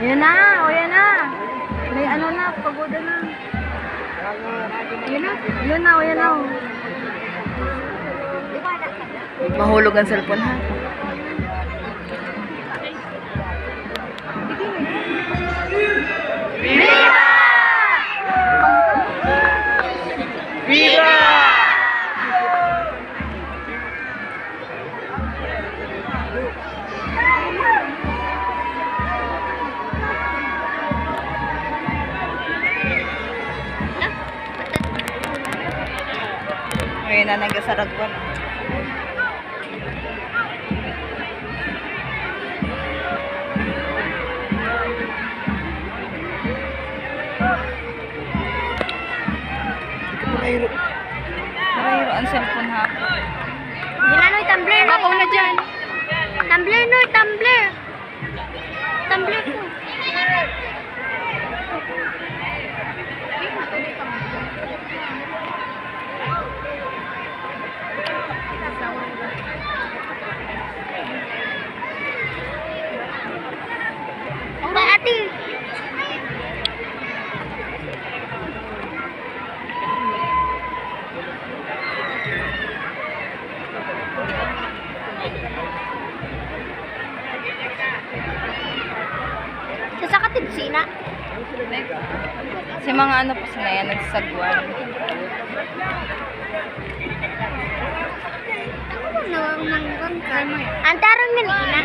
Yan na, o yan na. May ano na, pagoda na. Yan na, yan na, o yan na. Mahulog ang cellphone ha. Viva! Viva! Ngayon na nagasaragwan. Marayro ang cellphone ha. Ginano'y tumbler no? Ako na dyan. Tumbler no, tumbler. Tumbler ko. Ba ate. Sa katid sina. Si mga ano pa sila yan, nagsagwan. Antarong min ina.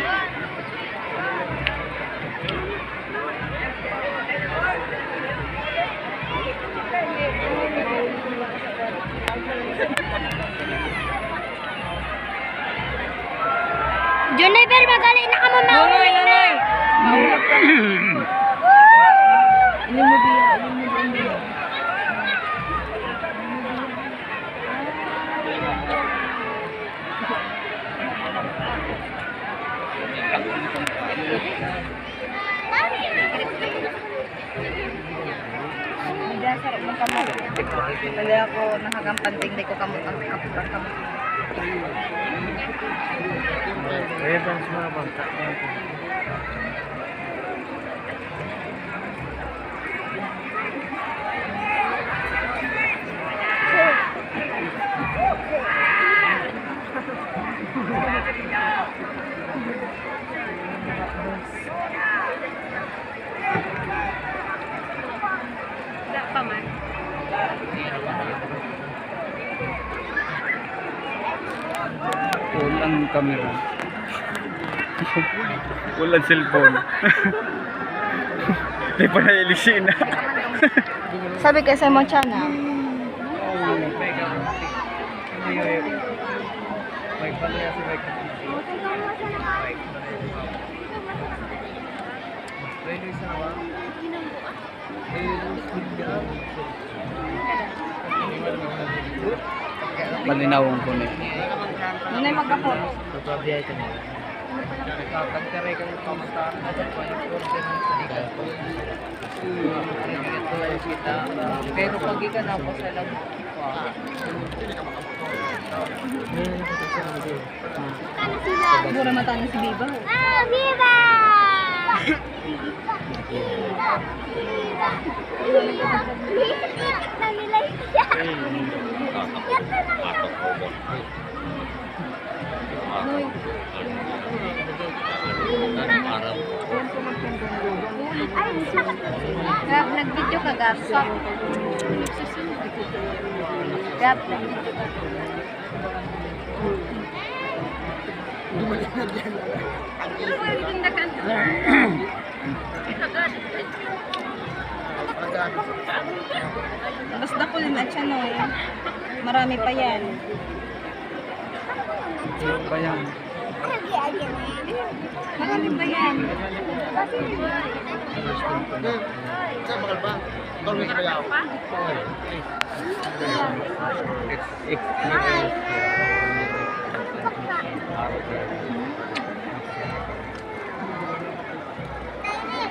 Juniper, magali na ka mo Nonoy, nonoy! Mahulog ka. Iling mo biya, iling mo biya. Hindi, sarap mo kamot. Hindi ako nakakampanding, hindi ko kamot ang kaputang kamot. Kaya bang mga bangka? Walang camera. Walang cellphone. Hindi pa na-ilisin na. Sabi kay Simon Chana. Malinawang po na. Muna yung magkapot. Pagpabiyay ka nila. Pagkaray ka ng pamataan na sa panikor ka ng salikat po. Pero pag ikanaw po sa lang Siguro mata na si Biba. Ah, viva! Nangilay siya. Gab, nag-video ka, Gab. Gab, nag-video ka. Basta ko din at siya, no, eh. Marami pa yan. pa yan. Marami pa yan. Saan bakal ba? Tolong sa bayaw.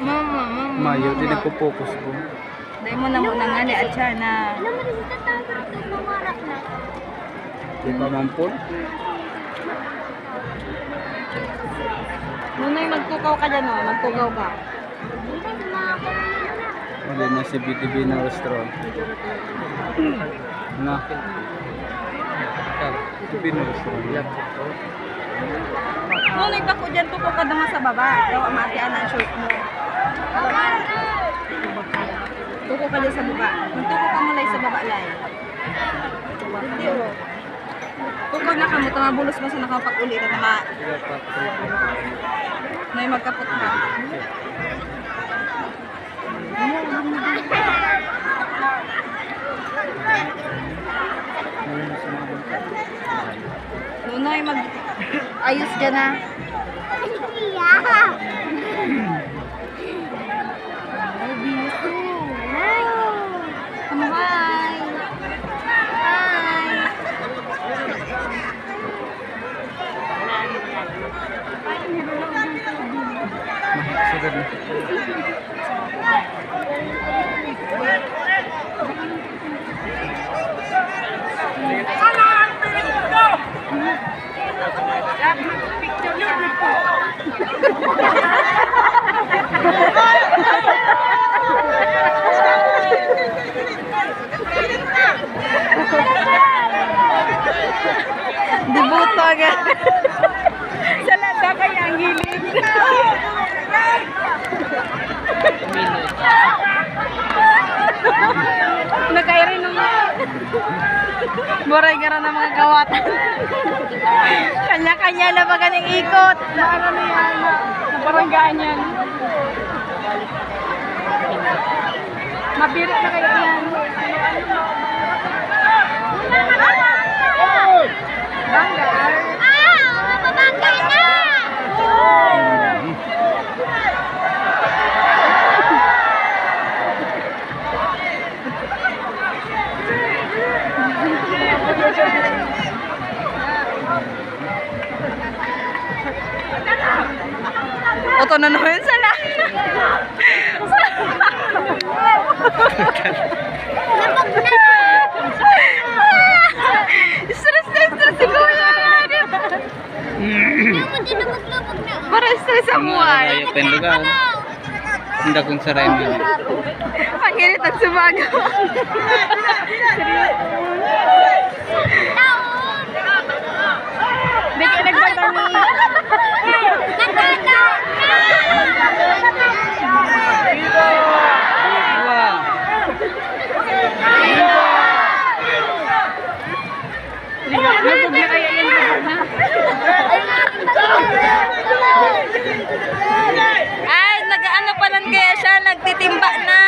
Mama. Mayo, di nagpo-focus ko. Dahil mo na muna nga ni Atchar na Alam mo rin sa tatawag ito, mamarap na. Di pa mampol. Nunoy, magtukaw ka dyan, oh. Magtukaw ka. Dito Uli na si BTB na rostro. Na. BTB na rostro. Ngunit ako dyan, tuko ka naman sa baba. Daw, amatian ang short mo. Tuko ka dyan sa baba. Tuko ka mulay sa baba, lay. Hindi, oh. Tuko na ka mo, tamabulos mo sa nakapag-uli na tama. May magkapot ka. Nunoy, mag-ayos dyan na. Come on, hi. Sugad na. Dibuto agad. Sa lata kaya ang gilid. Nakairi naman. Buray ka rin ng mga kawatan. Kanya-kanya na ba ganing ikot? Ano na yan? Naparanggaan yan. Mabirik na kayo yan. Banggar. Mababangga na! Oto na naman sala. Stress si Kuya. Para stress ang buhay. Ayaw pendugan. Hindi kong saray mo. Pangirit ang sumaga. Hindi kayo nagbatani. Nabog na kaya yan na. Ay, nag-ano pa lang kaya siya, nagtitimba na.